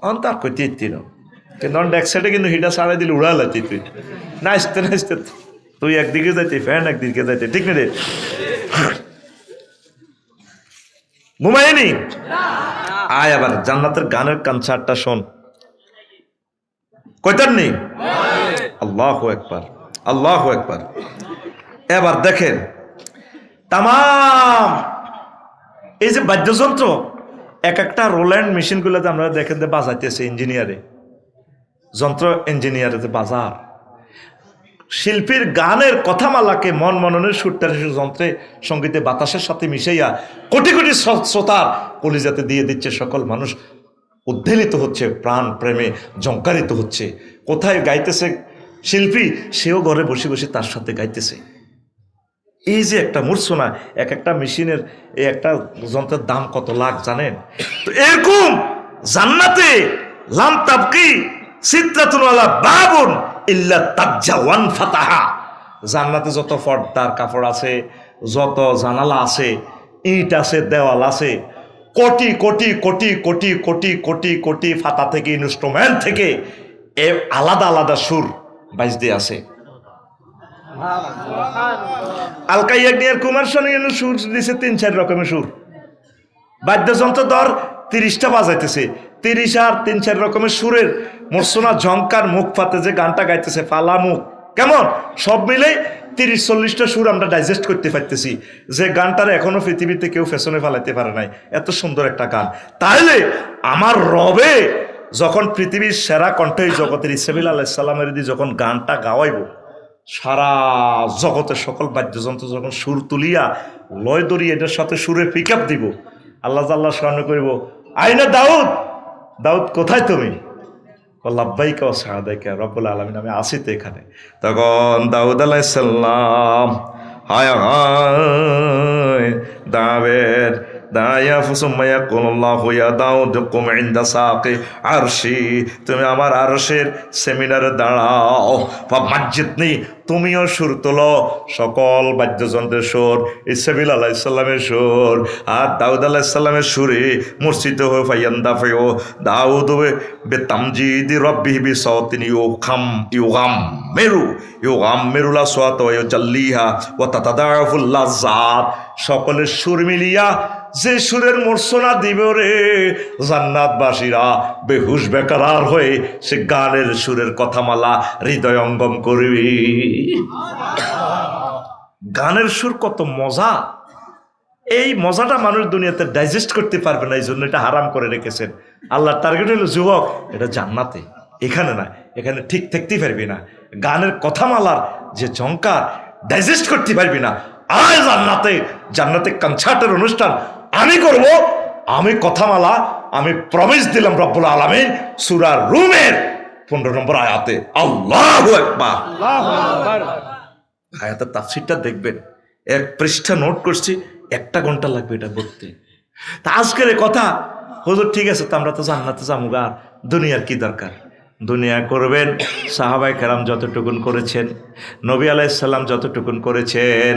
अंतर को तीनो কিন্তু এক সাইডে কিন্তু হিটা সারাই দিলে উড়া লাতি, তুই নাচতে নাচতে তুই একদিকে যাইতে ফ্যান একদিকে যাইতে, ঠিক না রে? ঘুমায়নি? আয় আবার জান্নাতের গানের কনসার্টটা শোন। কয়টার নেই? আল্লাহু আকবার, আল্লাহু আকবার। এবার দেখেন তাম এই যে বাদ্যযন্ত্র, এক একটা রোল্যান্ড মেশিনগুলোতে আমরা দেখেন যে বাজাইতেছে ইঞ্জিনিয়ারে, যন্ত্র ইঞ্জিনিয়ারে বাজার, শিল্পীর গানের কথামালাকে মন মননের সুরটার যন্ত্রে সঙ্গীতে বাতাসের সাথে মিশাইয়া কোটি কোটি শ্রোতার কলিজাতে দিয়ে দিচ্ছে। সকল মানুষ উদ্বেলিত হচ্ছে, প্রাণ প্রেমে জঙ্কারিত হচ্ছে। কোথায় গাইতেছে শিল্পী, সেও ঘরে বসে বসে তার সাথে গাইতেছে। এই যে একটা মূর্ছনা, এক একটা মেশিনের এই একটা যন্ত্রের দাম কত লাখ জানেন? তো এরকম জান্নাতে লাম তাবকি সিদরাতুন ওয়ালা বাবুন ইল্লা তাজ্জাওয়ান ফাতাহা, জান্নাতে যত পর্দার কাপড় আছে, যত জানালা আছে, ইট আছে, দেওয়াল আছে, কোটি কোটি কোটি কোটি কোটি কোটি কোটি ফাতা থেকে, ইনস্ট্রুমেন্ট থেকে এ আলাদা আলাদা সুর বাজতে আছে। আলকা ইয়াগনিয়ার কুমার শানু সুর দিছে 3-4 রকমের সুর। বাদ্যযন্ত্র ধর 30টা বাজাইতেছে, 30 আর 3-4 রকমের সুরের মূর্ছনা ঝংকার মুখ ফাতে যে গানটা গাইতেছে, ফালা মুখ কেমন, সব মিলে 30-40টা সুর আমরা ডাইজেস্ট করতে পারতেছি। যে গানটার এখনো পৃথিবীতে কেউ ফ্যাশনে ফালাইতে পারে নাই, এত সুন্দর একটা গান। তাহলে আমার রবে যখন পৃথিবীর সেরা কণ্ঠ এই জগতের ইসরাফিল আলাইহিস সালামের দিয়ে যখন গানটা গাওয়াইব, সারা জগতের সকল বাদ্যযন্ত্র যখন সুর তুলিয়া লয় দড়ি এটার সাথে সুরের পিক আপ দিব, আল্লাহ আল্লাহ স্মরণ করিব, আইনা দাউদ, দাউদ কোথায় তুমি? লাব্বাইকা ওয়া সাদাইকা রব্বুল আলামিন, আমি আসি তো এখানে। তখন দাউদ আলাইহিস সালাম হায় হায় দাবের দায়া ফুসুম্মায়া কুল্লাহু ইয়া দাউদ কুম ইনদা সাকি আরশি, তুমি আমার আরশের সেমিনারে দাঁড়াও, ফামাজ্জিদনি, তুমিও সুর তোলো, সকল বাদ্যযন্ত্রের সুর ইসরাফিল আলাইহিস সালামের সুর আর দাউদ আলাইহিস সালামের সুরে মূর্ছিত হয়ে ফায়ান্দা ফেও দাউদ বেতামজিদি রব্বিহি বিসাওতিন ইউগাম্মিরুল আসওয়াত ওয়া ইউজাল্লিহা ওয়া তাতাদাফুল লাযাত, সকলের সুর মিলিয়া যে সুরের মূর্ছনা দিব রে, জান্নাতবাসীরা বেহুশ বেকরার হয়ে সে গানের সুরের কথামালা হৃদয়ঙ্গম করবি। গানের সুর কত মজা, এই মজাটা মানুষ দুনিয়াতে ডাইজেস্ট করতে পারবে না, এই জন্য এটা হারাম করে রেখেছেন। আল্লাহর টার্গেট হলো যুবক, এটা জান্নাতে, এখানে না, এখানে ঠিক থাকতেই পারবি না। গানের কথামালার যে ঝংকার ডাইজেস্ট করতে পারবি না। আয় জান্নাতে, জান্নাতে কনসার্টের অনুষ্ঠান আমি করব, আমি কথামালা, আমি প্রমিস দিলাম রব্বুল আলামিন সূরা রুমের 15 নম্বর আয়াতে। আল্লাহু আকবার। আয়াতের তাফসীরটা দেখবেন, এক পৃষ্ঠা নোট করছি, 1 ঘন্টা লাগবে এটা পড়তে। তা আজকের কথা, হুজুর ঠিক আছে, তো আমরা তো জান্নাতে যামুগা, দুনিয়ার কি দরকার? দুনিয়া করবেন সাহাবায়ে কেরাম যতটুকুন করেছেন, নবী আলাইহিস সালাম যতটুকুন করেছেন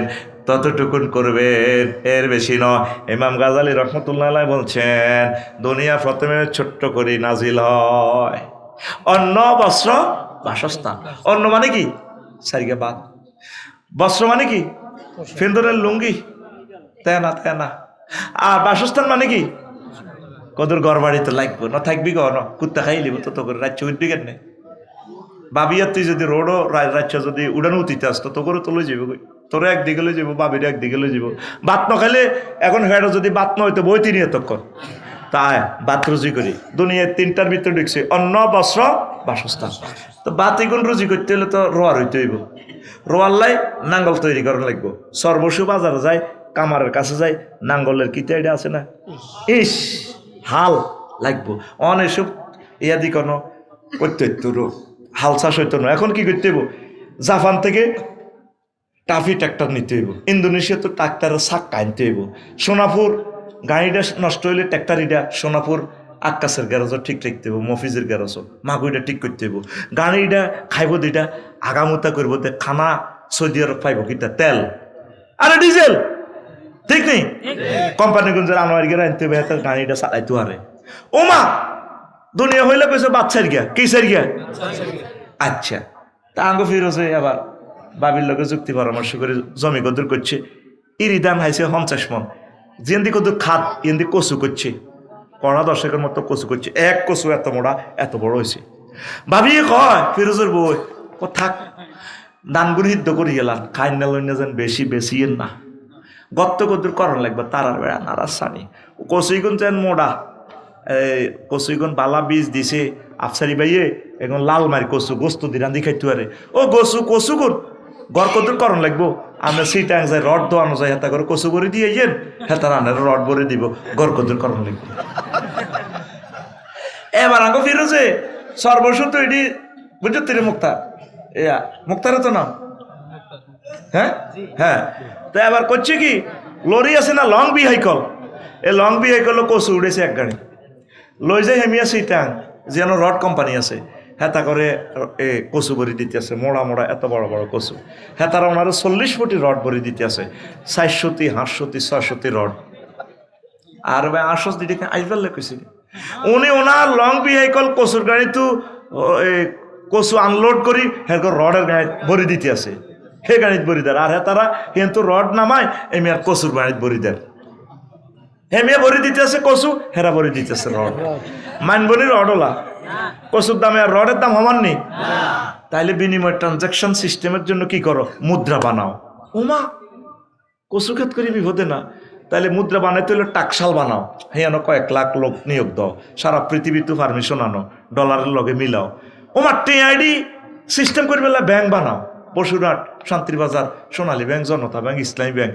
ততটুকুন করবেন, এর বেশি নয়। ইমাম গাজালি রহমতুল্লাহ আলাইহি বলছেন, দুনিয়া প্রথমে ছোট্ট করে নাজিল হয়। অন্ন বস্ত্র বাসস্থান। অন্ন মানে কি? সারিগা বাদ। বস্ত্র মানে কি? ফেন্দরের লুঙ্গি, তাই না। আর বাসস্থান মানে কি? কদর ঘর বাড়ি তো লাগবো না, থাকবি গো না, কুত্তা খাই লিব তো করে রাজ্য উঠবি কেন? বাবিয়া তুই যদি রোডও রাজ্য যদি উড়ানো উঠিতে আসতো তো করে তো লই যাবো, তোর একদিকে লই যাবো, বাবির একদিকে লই যাবো। বাত ন খাইলে এখন হেঁটো যদি বাত ন হইতো বইতি নিয়ে তখন তাই বাত রুজি করি। দুনিয়ার 3টার ভিতরে ঢুকছে, অন্ন বস্ত্র বাসস্থান। তো বাত এগুন রুজি করতে হলে তো রোয়ার হইতে হইব। রোয়াল্লাই নাঙ্গল তৈরি করা লাগবো। সর্বস্ব বাজারে যায়, কামারের কাছে যায়, নাঙ্গলের কিতে এটা আছে না, ইস হাল লাগবো। অনেসব ইয়াদি কোনো করতে হইতো, হাল চাষ হইতো না। এখন কি করতে হইব? জাপান থেকে টাফি ট্রাক্টর নিতে হইব, ইন্দোনেশিয়া তো ট্রাক্টরের চাক্কা আনতে হইব, সোনাপুর গাড়িটা নষ্ট হইলে ট্রাক্টরিটা সোনাপুর আক্কাসের গ্যারেজও ঠিক রাখতে হইব, মফিজের গ্যারেজও মাগুইটা ঠিক করতে হইব। গাড়িটা খাইব দুইটা আগামুতা করবো, খানা সৌদি আরব পাইব কিটা তেল আরে ডিজেল, ঠিক নেই? কোম্পানিগঞ্জের আনোয়ারিগের আনতে হবে, তার গাড়িটা চালাইতে পারে। ওমা দুনিয়া হইলে কইছে বাচ্চার গিয়া, কিসের গিয়া? আচ্ছা, তা আঙ্গ ফিরোছে আবার বাবির লোকে যুক্তি পরামর্শ করে জমি কদুর করছে। ইরি দাম হাইছে 50 মন, যেন্দি কদুর খাত এন্দি কচু করছে, কড়া 10 মতো কচু করছে। এক কচু এত মোড়া এত বড় হয়েছে। ভাবিয়ে কয় ফিরোজের বই, ও থাক দানগুলি সিদ্ধ করে গেলাম, খাই না লই না যেন বেশি বেশি না, গত্ত কদুর করণ লাগবে, তারার বেড়া নারাজ সানি কচুইগুন যেন মোড়া। এই কচুইগুন বালা বীজ দিছে আফসারি বাইয়ে, এখন লাল মারি কচু গোস্ত দি রান্ধি খাইতে পারে। ও কচু গুন গড় কদুর করণ লাগবো। আমরা সিটাং যাই রড দোয়ানো যায়, হেতা করে কচু করে দিয়ে যান, হেতা রান্নার রড ভরে দিব, গড় কদুর করণ লাগবো। এবার আঙ্গো ফিরোছে সর্বস্ব তো এটি বুঝছো তিরে মুক্তা, মুক্তারে তো নাম, হ্যাঁ হ্যাঁ। তো এবার করছে কি, লরি আছে না লং বিহাইকল, এই লং বিহাইকল কচু উড়েছে এক গাড়ি, লই যায় হেমিয়া সিটাং যেন রড কোম্পানি আছে, হেতা করে কচু ভরি দিতে আছে, মোড়া মোড়া এত বড় বড় কচু। হেতারা ওনারা 40 ফুটি রড ভরি দিতে আছে, 400টি 500টি 600টি রড। আর ভাই 800 দিকে আইবার লেখেছি উনি ওনার লং বিহাইকল কচুর গাড়ি তো কচু আনলোড করি হেরকম রডের গাড়ি ভরি দিতে আছে, হে গাড়িত ভরি দেয়। আর হেতারা কিন্তু রড নামায় এমি আর কচুর গাড়িত ভরি দেয়, হেমিয়া ভরি দিতে আছে কচু, হেরা ভরি দিতে আছে রড। মানবনি রডওলা কচুর দামে আর রডের দাম সমান নেই, তাইলে বিনিময় ট্রানজাকশন সিস্টেমের জন্য কি করো, মুদ্রা বানাও। ওমা কচু খেত করি বিপদে না, তাহলে মুদ্রা বানাইতে হলে টাকশাল বানাও, হ্যাঁ কয়েক লাখ লোক নিয়োগ দাও, সারা পৃথিবীতে পারমিশন আনো, ডলারের লগে মিলাও। ওমা টিআইডি সিস্টেম করে বেলা ব্যাংক বানাও, বসুরহাট, শান্তিরবাজার, সোনালী ব্যাংক, জনতা ব্যাংক, ইসলামী ব্যাংক,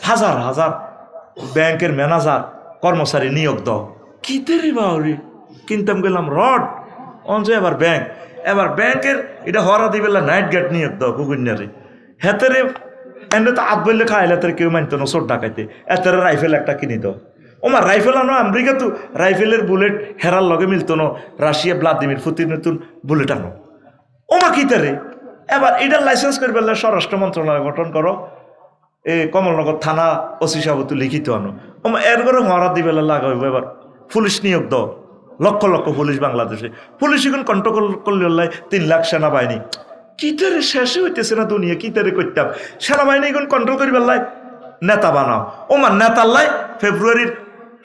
হাজার হাজার ব্যাংকের ম্যানেজার কর্মচারী নিয়োগ দাও। কি তেরি বাউরি কিনতাম গেলাম রড অঞ্চল, এবার ব্যাংক, এবার ব্যাংকের এটা হরা দিবেলা নাইট গার্ড নিয়োগ দাও কুকুন্যারে, হেতেরে এনে তো আত বললে খাইলে তার কেউ মানতো না চোর ডাকাইতে, এতেরে রাইফেল একটা কিনে দাও। ওমার রাইফেল আনো আমেরিকা তো রাইফেলের বুলেট হেরার লগে মিলতো না, রাশিয়া ভ্লাদিমির পুতিন নতুন বুলেট আনো। ওমা কি তারে এবার এটার লাইসেন্স করে বেলা স্বরাষ্ট্র মন্ত্রণালয় গঠন করো, কমলনগর থানা ওসি সাহেব লিখিত আনো। ওমা এর করে হরা দিবেলা লাগাইব। এবার পুলিশ নিয়োগ দাও, লক্ষ লক্ষ পুলিশ বাংলাদেশে, পুলিশ এখন কন্ট্রোল করলে 3 লাখ সেনাবাহিনী। কি তারে শেষে হইতেছে না দুনিয়া, কি তারে করতাম সেনাবাহিনী এখন কন্ট্রোল করি বেলায় নেতা বানাও। ওমার নেতাল্লাই ফেব্রুয়ারির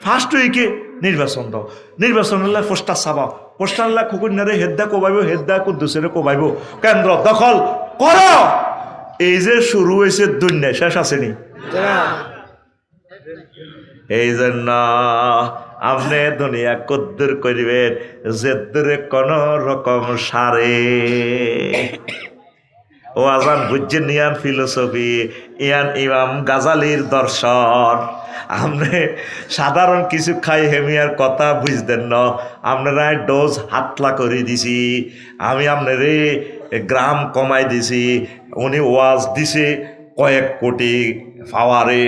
1st উইকে নির্বাচন দাও, নির্বাচনের লাই পোস্টার ছাপাও, পোস্টার লাই খুকুন্যারে হেদ্দা কোবাইব, হেদ্দা কুদ্দুসেরে কোবাইব, কেন্দ্র দখল করো। এই যে শুরু হয়েছে দুনিয়া, শেষ আসেনি। এই জন্য আপনি দুনিয়া কদ্দুর করিবেন যে দূরে কোন রকম সারে। ও আজান বুঝছেন ইয়ান ফিলোসফি, ইয়ান ইমাম গাজালির দর্শন। আপনি সাধারণ কিছু খাই হেমিয়ার কথা বুঝতেন না, আপনারা ডোজ হাতলা করে দিছি, আমি আপনারে গ্রাম কমাই দিছি। উনি ওয়াজ দিছে কয়েক কোটি পাওয়ারে,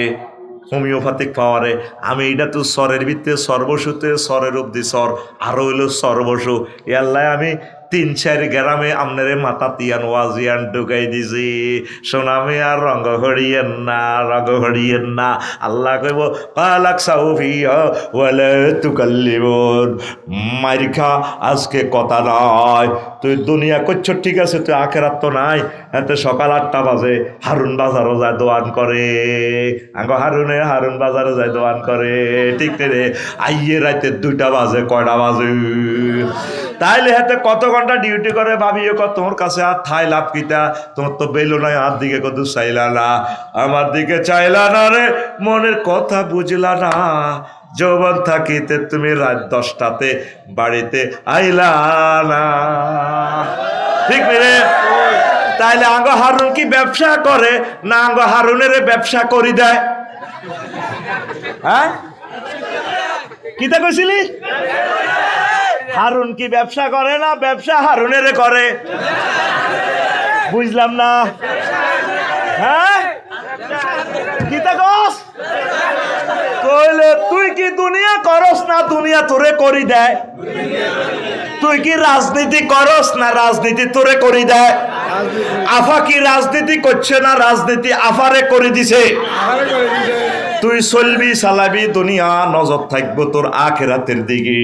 হোমিওপ্যাথিক পাওয়ারে। আমি এটা তো স্বরের ভিত্তিতে সর্বসুতে স্বরের অব্দি স্বর, আরও হইল সর্বসু। ইয়াল্লাই আমি 3-4 গ্রামে আপনারে মাথা তিয়ান ওয়াজিয়ান ঢুকাই দিছি। সোনামে আর রঙ হরিয়েন না, রঙ হরিয়েন না। আল্লাহ কইব কালাক সাউফিয়া ওয়ালা তুকাল্লিমুন, মাইরখা আজকে কথা নয়। তুই দুনিয়া করছ ঠিক আছে, তুই আখেরাত তো নাই। এতে সকাল 8টা বাজে হারুন বাজারও যায় দোয়ান করে, আগে হারুন বাজারে যায় দোয়ান করে, ঠিক রে? আইয়ে রাতে 2টা বাজে, কয়টা বাজে? তাইলে হাতে কত ঘন্টা ডিউটি করে ভাবিও কত তোমার কাছে আর থাই লাভ কিতা? তোমার তো বেলো নাই, আর দিকে কত চাইলা না, আমার দিকে চাইলা না রে, মনের কথা বুঝলা না। যৌবন থাকিতে তুমি রাত 10টাতে বাড়িতে আইলা না, ঠিক রে? তাইলে আঙ্গ হারুন কি ব্যবসা করে না আঙ্গ হারুনের ব্যবসা করি দেয়? হ্যাঁ, কিতা কইছিলি? হারুন কি ব্যবসা করে না ব্যবসা হারুনের করে? বুঝলাম না। হ্যাঁ, কিতা কস? কইলে তুই কি দুনিয়া করস না দুনিয়া তোরে করি দেয়? তুই কি রাজনীতি করস না রাজনীতি তোরে করি দেয়? আফা কি রাজনীতি করছে না রাজনীতি আফারে করে দিছে? তুই চলবি চালাবি দুনিয়া, নজর থাকবো তোর আখেরাতের দিকে।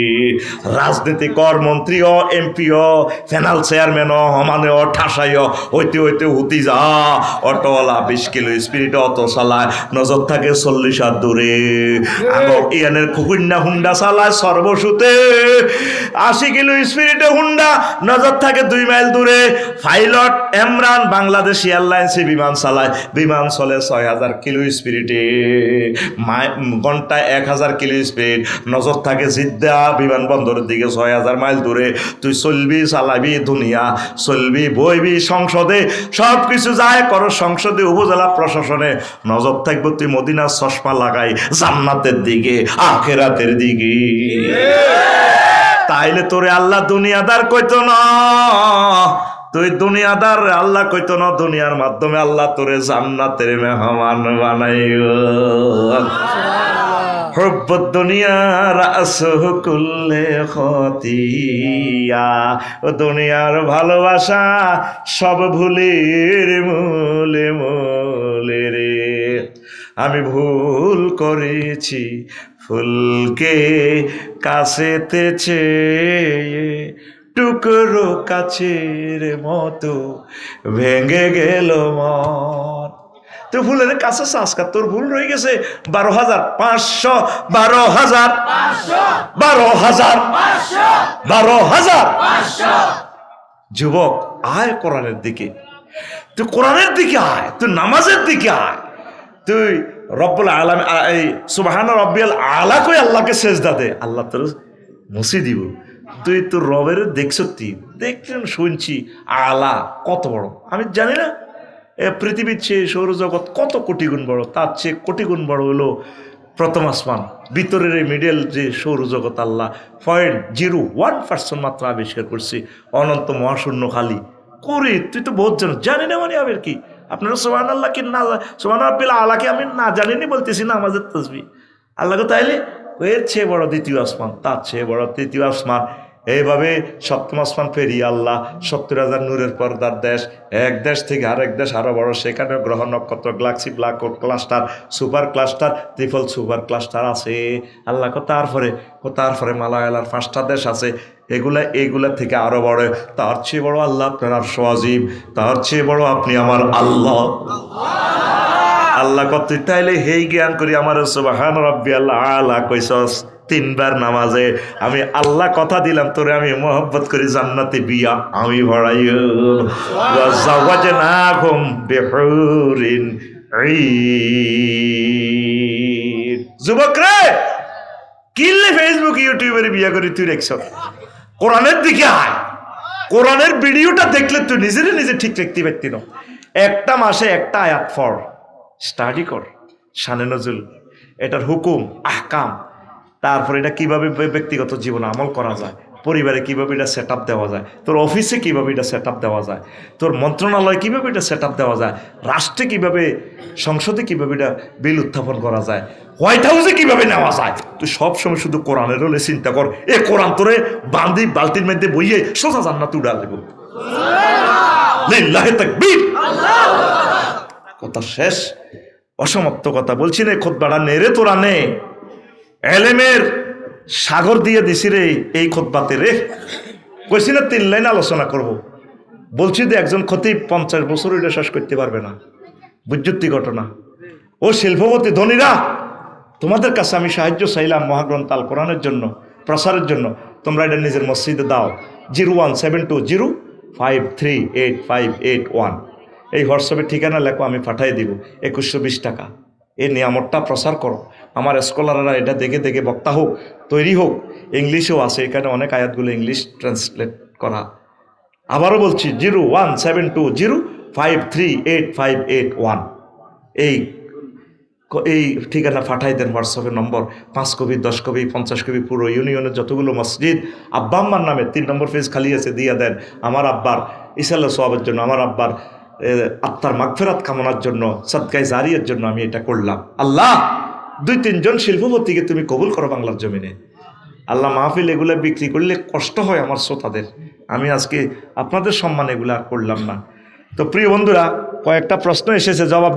রাজনীতি কর, মন্ত্রী ও এমপি ও ফেনাল চেয়ারম্যান ও হমানে ও ঠাসাই হইতে হইতে হুতি যা। অটোওয়ালা 20 কিলো স্পিরিটে অটো চালায়, নজর থাকে 40 হাত দূরে। ইয়ানের খুকুন্যা হুন্ডা চালায় সর্বসুতে 80 কিলো স্পিরিটে হুন্ডা, নজর থাকে 2 মাইল দূরে। পাইলট এমরান বাংলাদেশ এয়ারলাইন্সে বিমান চালায়, বিমান চলে 6000 কিলো স্পিরিটে, ঘন্টায় 1000 কিলো স্পিড, নজর থাকে জিদ্দা বিমানবন্দরের দিকে 6000 মাইল দূরে। তুই চলবি চালাবি দুনিয়া, চলবি বইবি সংসদে, সব কিছু যায় করো সংসদে উপজেলা প্রশাসনে, নজর থাকবো তুই মদিনার চশমা লাগাই জান্নাতের দিকে, আখেরাতের দিকে। তাইলে তোরে আল্লাহ দুনিয়াদার কইতো না, তুই দুনিয়াদার আল্লাহ কইতো না, দুনিয়ার মাধ্যমে আল্লাহ তোরে জান্নাতের মেহমান বানাইও। হুব্বুদ দুনিয়া রাসহু কুল্লে খতিয়া, ও দুনিয়ার ভালোবাসা সব ভুলের মূলে মূলে রে। আমি ভুল করেছি ফুলকে কাছেতে চেয়ে, টুকরো কাছের মতো ভেঙে গেল মন। তুই ফুলের কাছে আজকাল তোর ভুল রয়ে গেছে 12,500, 12,000। যুবক আয় কোরআনের দিকে, তুই কোরআনের দিকে আয়, তুই নামাজের দিকে আয়, তুই রব্বুল আলামিন এই সুবহান রাব্বিয়াল আলা কই আল্লাহকে সেজদা দে, আল্লাহ তোর মুছি দিব। তুই তোর রবের দেখছতি, দেখছেন শুনছি আলা কত বড় আমি জানি না। পৃথিবীর চেয়ে সৌরজগৎ কত কোটি গুণ বড়, তার চেয়ে কোটি গুণ বড় হলো প্রথম আসমান। ভিতরের এই মিডল যে সৌরজগৎ আল্লাহ 0.01% মাত্র আবিষ্কার করছি, অনন্ত মহাশূন্য খালি করে। তুই তো বহুত জানি না মানে আবার কি আপনারা সুবহান আল্লাহ কি না, সুবহান রাব্বিল আলাকে আমি না জানিনি বলতেছি না আমাদের তাসবিহ আল্লাহকে। তাইলে এর চেয়ে বড় দ্বিতীয় আসমান, তার চেয়ে বড় তৃতীয় আসমান, এইভাবে সপ্তম আসমান পেরিয়ে আল্লাহ 70,000 নূরের পর্দার দেশ, এক দেশ থেকে আরেক দেশ আরো বড়, সেখানে গ্রহ নক্ষত্র Galaxy black hole cluster super cluster triple super cluster আছে আল্লাহ। তারপরে মালায়ালার 5টা দেশ আছে, এগুলা থেকে আরো বড়, তার চেয়ে বড় আল্লাহ আপনার আরশ আজিম, তার চেয়ে বড় আপনি আমার আল্লাহ। আল্লাহ কত, তাইলে হেই জ্ঞান করি আমার সুবহান রাব্বিয়াল আলা কইছস 3 বার নামাজে, আমি আল্লাহ কথা দিলাম তোরে আমি মোহব্বত করি জান্নাতে বিয়া আমি ভরাইও। ওয়া জাওয়াজনাহুম বিহুরিন ঈন, যুবক রে, কিনলে ফেসবুক ইউটিউবের বিয়ে করে তুই দেখছ, কোরআনের দিকে আয়। কোরআনের ভিডিওটা দেখলে তুই নিজে ঠিক রাখতে পারতি না। একটা মাসে একটা আয়াত পড়, স্টাডি কর শানে নজরুল, এটার হুকুম আহকাম, তারপর এটা কিভাবে ব্যক্তিগত জীবনে আমল করা যায়, পরিবারে কিভাবে এটা সেট আপ দেওয়া যায়, তোর অফিসে কিভাবে এটা সেট আপ দেওয়া যায়, তোর মন্ত্রণালয়ে কিভাবে এটা সেট আপ দেওয়া যায়, রাষ্ট্রে কিভাবে, সংসদে কিভাবে এটা বিল উত্থাপন করা যায়, হোয়াইট হাউসে কিভাবে নেওয়া যায়, তুই সবসময় শুধু কোরআনের হলে চিন্তা কর। এ কোরআন তোরে বান্দি বালতির মধ্যে বইয়ে সোজা জান্নাত উড়াল দেব। লিল্লাহি তাকবীর। কথা শেষ, অসমাপ্ত কথা বলছি রে, খুতবাটা নেড়ে তোরা নে, এলেমের সাগর দিয়ে দিছি রে এই খুতবাতে রে। কইছি না 3 লাইন আলোচনা করব, বলছি যে একজন খতিব 50 বছর এটা শেষ করতে পারবে না। বুঝতি ঘটনা। ও শিল্পপতি ধনীরা, তোমাদের কাছে আমি সাহায্য চাইলাম মহাগ্রন্থ আল কোরআনের জন্য, প্রসারের জন্য। তোমরা এটা নিজের মসজিদে দাও। 01720538581। এই হোয়াটসঅ্যাপের ঠিকানা লেখো, আমি পাঠিয়ে দিব। 2120 টাকা। এই নিয়ামতটা প্রচার করো। আমার স্কলাররা এটা দেখে বক্তা হোক, তৈরি হোক। ইংলিশেও আছে, এখানে অনেক আয়াতগুলো ইংলিশ ট্রান্সলেট করা। আবারও বলছি 01720538581। এই ঠিকানা পাঠাই দেন, হোয়াটসঅ্যাপের নম্বর। 5 কপি 10 কপি 50 কপি পুরো ইউনিয়নের যতগুলো মসজিদ আব্বা আম্মার নামে 3 নম্বর পেজ খালি আছে, দিয়ে দেন। আমার আব্বার ইসাল্লাহ সওয়াবের জন্য, আমার আব্বার আত্মার মাগফিরাত কামনার জন্য, সাদকায়ে জারিয়ার জন্য আমি এটা করলাম। আল্লাহ 2-3 জন শিল্পপতিকে তুমি কবুল করো বাংলার জমিনে। আল্লাহ মাহফিল এগুলো বিক্রি করলে কষ্ট হয় আমার শ্রোতাদের। আমি আজকে আপনাদের সম্মান এগুলো আর করলাম না। তো প্রিয় বন্ধুরা, কয়েকটা প্রশ্ন এসেছে, জবাব